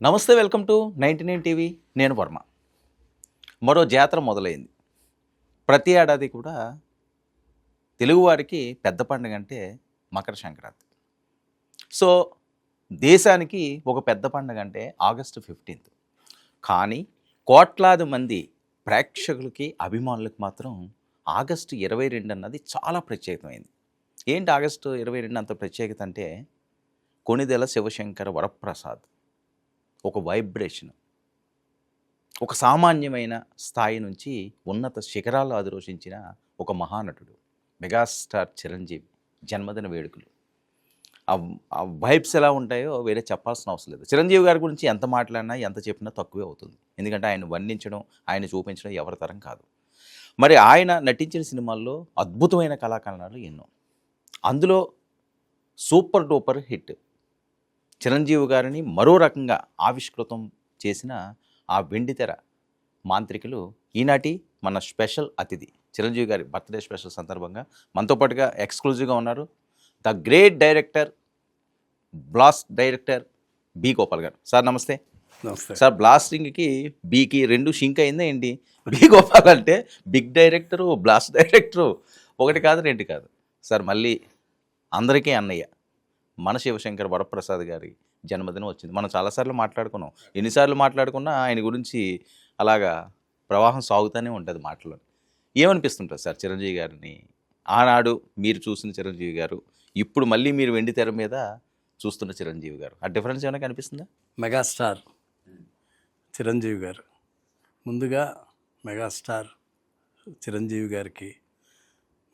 నమస్తే, welcome to 99 TV. నేను వర్మ. మరో జాతర మొదలైంది. ప్రతి ఏడాది కూడా తెలుగువారికి పెద్ద పండుగ అంటే మకర సంక్రాంతి. సో దేశానికి ఒక పెద్ద పండుగ అంటే ఆగస్టు 15th. కానీ కోట్లాది మంది ప్రేక్షకులకి, అభిమానులకు మాత్రం ఆగస్టు 22 అన్నది చాలా ప్రత్యేకమైంది. ఏంటి ఆగస్టు 22 అంత ప్రత్యేకత అంటే, కొణిదెల శివశంకర వరప్రసాద్ ఒక వైబ్రేషన్, ఒక సామాన్యమైన స్థాయి నుంచి ఉన్నత శిఖరాలు అధిరోషించిన ఒక మహానటుడు మెగాస్టార్ చిరంజీవి జన్మదిన వేడుకలు. ఆ వైబ్స్ ఎలా ఉంటాయో వేరే చెప్పాల్సిన అవసరం లేదు. చిరంజీవి గారి గురించి ఎంత మాట్లాడినా ఎంత చెప్పినా తక్కువే అవుతుంది. ఎందుకంటే ఆయన వర్ణించడం, ఆయన చూపించడం ఎవరి తరం కాదు. మరి ఆయన నటించిన సినిమాల్లో అద్భుతమైన కళాకరణాలు ఎన్నో. అందులో సూపర్ డూపర్ హిట్ చిరంజీవి గారిని మరో రకంగా ఆవిష్కృతం చేసిన ఆ వెండితెర మాంత్రికులు ఈనాటి మన స్పెషల్ అతిథి. చిరంజీవి గారి బర్త్డే స్పెషల్ సందర్భంగా మనతో పాటుగా ఎక్స్క్లూజివ్గా ఉన్నారు the great director, blast director B Gopal గారు. సార్ నమస్తే. నమస్తే సార్, బ్లాస్టింగ్కి బీకి రెండు షింక్ అయిందా ఏంటి? బి గోపాల్ అంటే బిగ్ డైరెక్టరు, బ్లాస్ట్ డైరెక్టరు, ఒకటి కాదు రెండు కాదు. సార్ మళ్ళీ అందరికీ అన్నయ్య మన శివశంకర్ వరప్రసాద్ గారి జన్మదినం వచ్చింది. మనం చాలాసార్లు మాట్లాడుకున్నాం. ఎన్నిసార్లు మాట్లాడుకున్నా ఆయన గురించి అలాగా ప్రవాహం సాగుతూనే ఉంటుంది మాటలో. ఏమనిపిస్తుంటుంది సార్ చిరంజీవి గారిని ఆనాడు మీరు చూసిన చిరంజీవి గారు, ఇప్పుడు మళ్ళీ మీరు వెండి తెర మీద చూస్తున్న చిరంజీవి గారు, ఆ డిఫరెన్స్ ఏమైనా కనిపిస్తుందా? మెగాస్టార్ చిరంజీవి గారు, ముందుగా మెగాస్టార్ చిరంజీవి గారికి,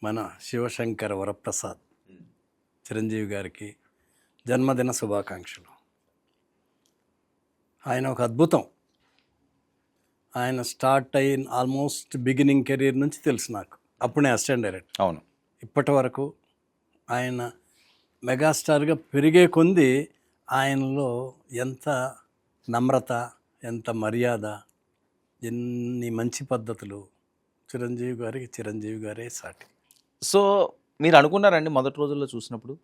మన శివశంకర వరప్రసాద్ చిరంజీవి గారికి జన్మదిన శుభాకాంక్షలు. ఆయన ఒక అద్భుతం. ఆయన స్టార్ట్ అయిన ఆల్మోస్ట్ బిగినింగ్ కెరీర్ నుంచి తెలుసు నాకు. అప్పుడే అసిస్టెంట్ డైరెక్టర్. అవును. ఇప్పటి వరకు ఆయన మెగాస్టార్గా పెరిగే కొంది ఆయనలో ఎంత నమ్రత, ఎంత మర్యాద, ఎన్ని మంచి పద్ధతులు. చిరంజీవి గారికి చిరంజీవి గారే సాటి. సో మీరు అనుకున్నారండి మొదటి రోజుల్లో చూసినప్పుడు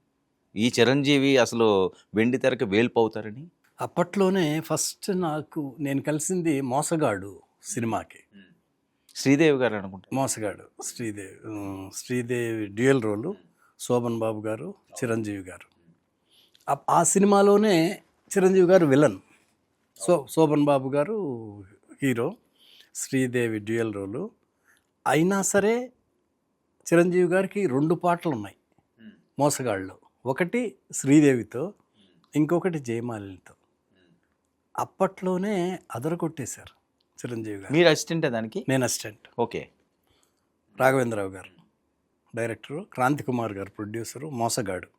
ఈ చిరంజీవి అసలు వెండి తెరకి వేల్పు అవుతారని? అప్పట్లోనే ఫస్ట్ నేను కలిసింది మోసగాడు సినిమాకి. శ్రీదేవి గారు అనుకుంటా. మోసగాడు శ్రీదేవి డ్యూయల్ రోలు, శోభన్ బాబు గారు, చిరంజీవి గారు. ఆ సినిమాలోనే చిరంజీవి గారు విలన్, శోభన్ బాబు గారు హీరో, శ్రీదేవి డ్యూయల్ రోలు. అయినా సరే చిరంజీవి గారికి 2 పాటలు ఉన్నాయి మోసగాళ్ళు. ఒకటి శ్రీదేవితో, ఇంకొకటి జయమాలినితో. అప్పట్లోనే అదరగొట్టేశారు చిరంజీవి గారు. మీరు అసిస్టెంట్ దానికి? నేను అసిస్టెంట్. ఓకే. రాఘవేంద్రరావు గారు డైరెక్టరు, క్రాంతి కుమార్ గారు ప్రొడ్యూసరు. మోసగాడు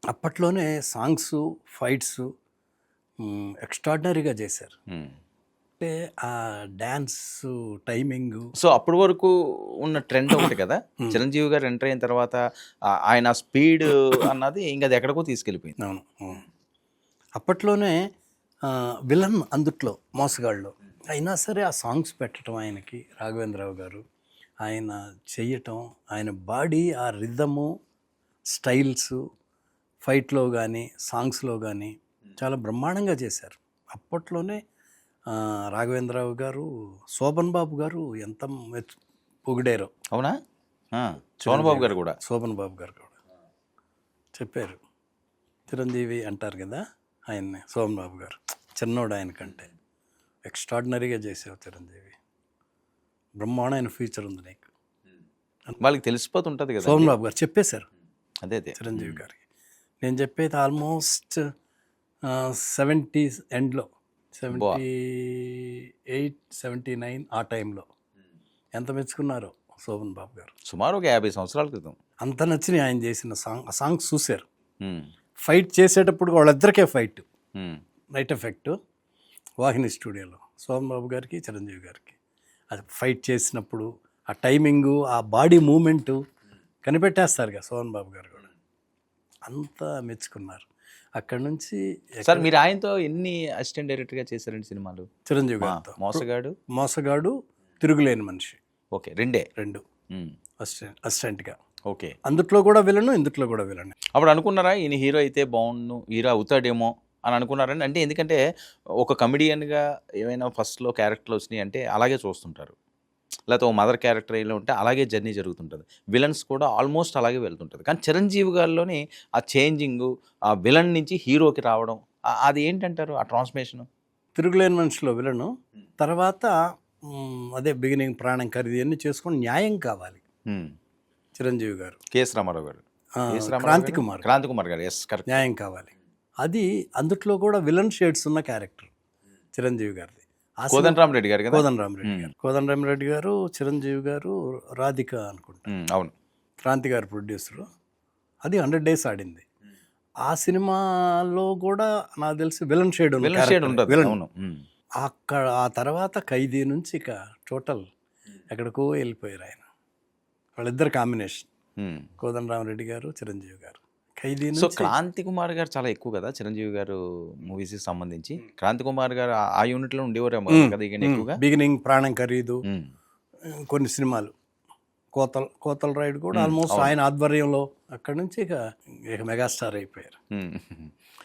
అప్పట్లోనే సాంగ్స్, ఫైట్స్ ఎక్స్ట్రాడినరీగా చేశారు. అంటే ఆ డ్యాన్స్ టైమింగ్. సో అప్పటి వరకు ఉన్న ట్రెండ్ ఒకటి కదా, చిరంజీవి గారు ఎంటర్ అయిన తర్వాత ఆయన స్పీడ్ అన్నది ఇంకా అది ఎక్కడికో తీసుకెళ్ళిపోయింది. అవును. అప్పట్లోనే విలన్ అందుట్లో మోసగాళ్ళు. అయినా సరే ఆ సాంగ్స్ పెట్టడం ఆయనకి, రాఘవేంద్రరావు గారు ఆయన చెయ్యటం, ఆయన బాడీ, ఆ రిథము, స్టైల్స్, ఫైట్లో కానీ సాంగ్స్లో కానీ చాలా బ్రహ్మాండంగా చేశారు. అప్పట్లోనే రాఘవేంద్రరావు గారు, శోభన్ బాబు గారు ఎంత పొగిడారో. అవునా? శోభన్ బాబు గారు కూడా చెప్పారు. చిరంజీవి అంటారు కదా ఆయన్ని, శోభన్ బాబు గారు చిన్నోడు ఆయన కంటే. ఎక్స్ట్రాడినరీగా చేసావు చిరంజీవి, బ్రహ్మాండమైన ఫ్యూచర్ ఉంది నీకు. వాళ్ళకి తెలిసిపోతుంటుంది కదా. శోభన్ బాబు గారు చెప్పేశారు అదే చిరంజీవి గారికి. నేను చెప్పేది ఆల్మోస్ట్ 70s ఎండ్లో, 78, 79 ఆ టైంలో. ఎంత మెచ్చుకున్నారో శోభన్ బాబు గారు. సుమారు ఒక 50 సంవత్సరాల క్రితం. అంత నచ్చినాయి ఆయన చేసిన సాంగ్స్ చూశారు. ఫైట్ చేసేటప్పుడు వాళ్ళిద్దరికే ఫైట్, నైట్ ఎఫెక్ట్, వాహిని స్టూడియోలో శోభన్ బాబు గారికి, చిరంజీవి గారికి. అది ఫైట్ చేసినప్పుడు ఆ టైమింగు, ఆ బాడీ మూమెంటు కనిపెట్టేస్తారు కదా శోభన్ బాబు గారు కూడా. అంతా మెచ్చుకున్నారు. అక్కడ నుంచి. సార్ మీరు ఆయనతో ఎన్ని అసిస్టెంట్ డైరెక్టర్గా చేశారండి సినిమాలు? చిరంజీవి గారితో మోసగాడు, తిరుగులేని మనిషి. ఓకే, రెండు అసిస్టెంట్గా. ఓకే. అందుట్లో కూడా విలను, ఇందుట్లో కూడా విలను. అప్పుడు అనుకున్నారా ఈయన హీరో అయితే బాగుండు, హీరో అవుతాడేమో అని అనుకున్నారండి? అంటే ఎందుకంటే ఒక కమెడియన్‌గా ఏమైనా ఫస్ట్‌లో క్యారెక్టర్లు వచ్చినాయి అంటే అలాగే చూస్తుంటారు. లేకపోతే ఓ మదర్ క్యారెక్టర్ ఇలా ఉంటే అలాగే జర్నీ జరుగుతుంటది. విలన్స్ కూడా ఆల్మోస్ట్ అలాగే వెళ్తుంటది. కానీ 'చిరంజీవి' గారిలోని ఆ చేంజింగు, ఆ విలన్ నుంచి హీరోకి రావడం అది ఏంటంటారు ఆ ట్రాన్స్‌ఫర్మేషను? తిరుగులేని మనిషిలో విలను. తర్వాత అదే బిగినింగ్ ప్రాణం ఖరీదు ఇవన్నీ చేసుకొని న్యాయం కావాలి హ్మ్. చిరంజీవి గారు. కెఎస్ రామారావు గారు. కెఎస్ రామారావు క్రాంతి గారు? కుమార్. క్రాంతి కుమార్ గారు. Yes correct. న్యాయం కావాలి. అది అందుట్లో కూడా విలన్ షేడ్స్ ఉన్న క్యారెక్టర్ చిరంజీవి గారిది. ఆ సినిమా కోదండరామిరెడ్డి గారు కదా? కోదండరామిరెడ్డి గారు. కోదండరామిరెడ్డి గారు, చిరంజీవి గారు, రాధిక అనుకుంటా. అవును. క్రాంతి గారు ప్రొడ్యూసరు. అది 100 డేస్ ఆడింది. ఆ సినిమాలో కూడా నాకు తెలిసి విలన్ షేడ్ ఉన్న విలన్ షేడ్ క్యారెక్టర్. ఉంటది. విలన్. అవును. అక్కడ ఆ తర్వాత ఖైదీ నుంచి ఇక టోటల్ ఎక్కడికో వెళ్ళిపోయారు ఆయన. వాళ్ళిద్దరు కాంబినేషన్. హ్మ్. కోదండరామిరెడ్డి గారు, చిరంజీవి గారు. ఖైదీ సో నుంచి క్రాంతి కుమార్ గారు చాలా ఎక్కువ కదా చిరంజీవి గారు మూవీస్కి సంబంధించి. క్రాంతి కుమార్ గారు ఆ యూనిట్లో ఉండేవారేమో కదా ఈయన ఎక్కువగా. బిగినింగ్ ప్రాణం ఖరీదు, హ్మ్. కొన్ని సినిమాలు కోతల రైడ్ కూడా Hmm, ఆల్మోస్ట్ అవును. ఆయన ఆధ్వర్యంలో అక్కడి నుంచి ఇక మెగాస్టార్ అయిపోయారు.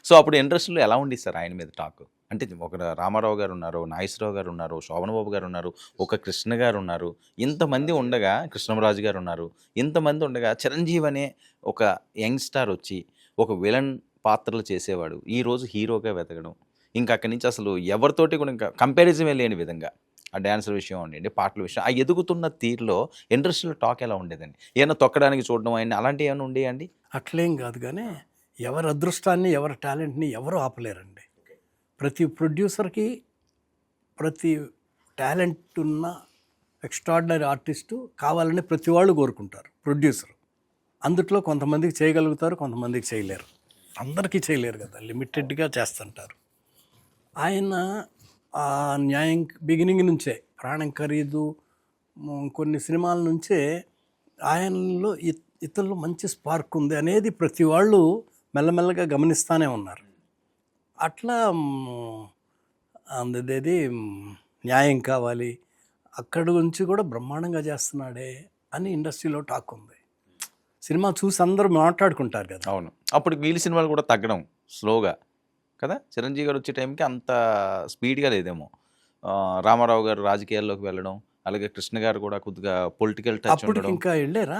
సో అప్పుడు ఇండస్ట్రీలో ఎలా ఉండేది సార్ ఆయన మీద టాక్? అంటే ఒక రామారావు గారు ఉన్నారు, నాగేశ్వరరావు గారు ఉన్నారు, శోభన్ బాబు గారు ఉన్నారు, ఒక కృష్ణ గారు ఉన్నారు, ఇంతమంది ఉండగా కృష్ణరాజు గారు ఉన్నారు, ఇంతమంది ఉండగా చిరంజీవి అనే ఒక యంగ్ స్టార్ వచ్చి ఒక విలన్ పాత్రలు చేసేవాడు ఈరోజు హీరోగా వెతకడం, ఇంకా అక్కడి నుంచి అసలు ఎవరితోటి కూడా ఇంకా కంపారిజమే లేని విధంగా ఆ డ్యాన్సర్ విషయం ఉండండి, పాటల విషయం, ఆ ఎదుగుతున్న తీరులో ఇండస్ట్రీలో టాక్ ఎలా ఉండేదండి? ఏమైనా తొక్కడానికి చూడడం అయినా అలాంటివి ఏమైనా ఉండేయండి? అట్లేం కాదు కానీ ఎవరి అదృష్టాన్ని ఎవరి టాలెంట్ని ఎవరు ఆపలేరండి. ప్రతి ప్రొడ్యూసర్కి ప్రతి టాలెంట్ ఉన్న ఎక్స్ట్రాడినరీ ఆర్టిస్టు కావాలని ప్రతి వాళ్ళు కోరుకుంటారు. ప్రొడ్యూసర్ అందుట్లో కొంతమందికి చేయగలుగుతారు, కొంతమందికి చేయలేరు. అందరికీ చేయలేరు కదా, లిమిటెడ్గా చేస్తుంటారు. ఆయన ఆ న్యాయం బిగినింగ్ నుంచే ప్రాణం ఖరీదు కొన్ని సినిమాల నుంచే ఆయనలో ఇతరులు మంచి స్పార్క్ ఉంది అనేది ప్రతి వాళ్ళు మెల్లమెల్లగా గమనిస్తూనే ఉన్నారు. అట్లా అందుదేది న్యాయం కావాలి అక్కడి నుంచి కూడా బ్రహ్మాండంగా చేస్తున్నాడే అని ఇండస్ట్రీలో టాక్ ఉంది. సినిమా చూసి అందరూ మాట్లాడుకుంటారు కదా. అవును. అప్పుడు వీళ్ళ సినిమాలు కూడా తగ్గడం స్లోగా కదా, చిరంజీవి గారు వచ్చే టైంకి అంత స్పీడ్గా లేదేమో. రామారావు గారు రాజకీయాల్లోకి వెళ్ళడం, అలాగే కృష్ణ గారు కూడా కొద్దిగా పొలిటికల్ టచ్ అప్పటికి ఉండడం. ఇంకా వెళ్ళారా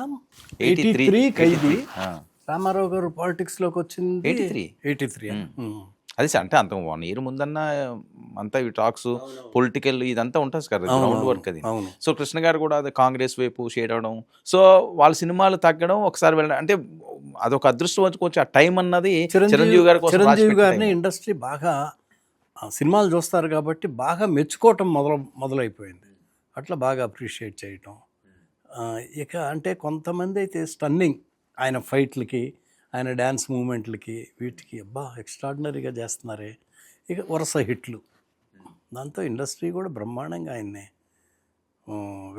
83 83 ఖైదీ. ఆ, రామారావు గారు పాలిటిక్స్లోకి వచ్చింది 83. 83. అది అంటే అంత 1 year ముందన్నా అంతా ఈ టాక్స్ పొలిటికల్ ఇదంతా ఉంటుంది కదా, గ్రౌండ్ వర్క్ అది. అవును. సో కృష్ణ గారు కూడా అది కాంగ్రెస్ వైపు షేడ్ అవడం, సో వాళ్ళ సినిమాలు తగ్గడం, ఒకసారి వెళ్ళడం అంటే అదొక అదృష్టం వచ్చి ఆ టైం అన్నది చిరంజీవి గారి కోసం చిరంజీవి గారిని ఇండస్ట్రీ బాగా సినిమాలు చూస్తారు కాబట్టి బాగా మెచ్చుకోవటం మొదలైపోయింది. అట్లా బాగా అప్రిషియేట్ చేయటం. ఇక అంటే కొంతమంది అయితే స్టన్నింగ్ ఆయన ఫైట్లకి, ఆయన డ్యాన్స్ మూమెంట్లకి, వీటికి అబ్బా ఎక్స్ట్రాడినరీగా చేస్తున్నారే. ఇక వరుస హిట్లు. దాంతో ఇండస్ట్రీ కూడా బ్రహ్మాండంగా ఆయన్ని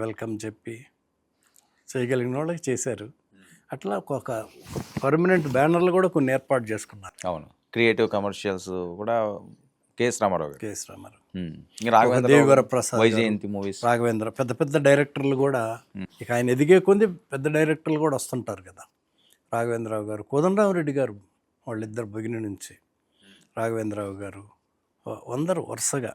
వెల్కమ్ చెప్పి చేయగలిగిన వాళ్ళకి చేశారు. అట్లా ఒక పర్మనెంట్ బ్యానర్లు కూడా కొన్ని ఏర్పాటు చేసుకున్నారు. అవును, క్రియేటివ్ కమర్షియల్స్ కూడా కెఎస్ రామారావు గారు. కెఎస్ రామారావు, రాఘవేంద్ర దేవివర ప్రసాద్, వైజయంతి మూవీస్, రాఘవేంద్ర, పెద్ద పెద్ద డైరెక్టర్లు కూడా ఇక ఆయన ఎదిగే కొంది పెద్ద డైరెక్టర్లు కూడా వస్తుంటారు కదా. రాఘవేంద్రరావు గారు, కోదండరామిరెడ్డి గారు, వాళ్ళిద్దరు బిగిన నుంచి రాఘవేంద్రరావు గారు, అందరూ వరుసగా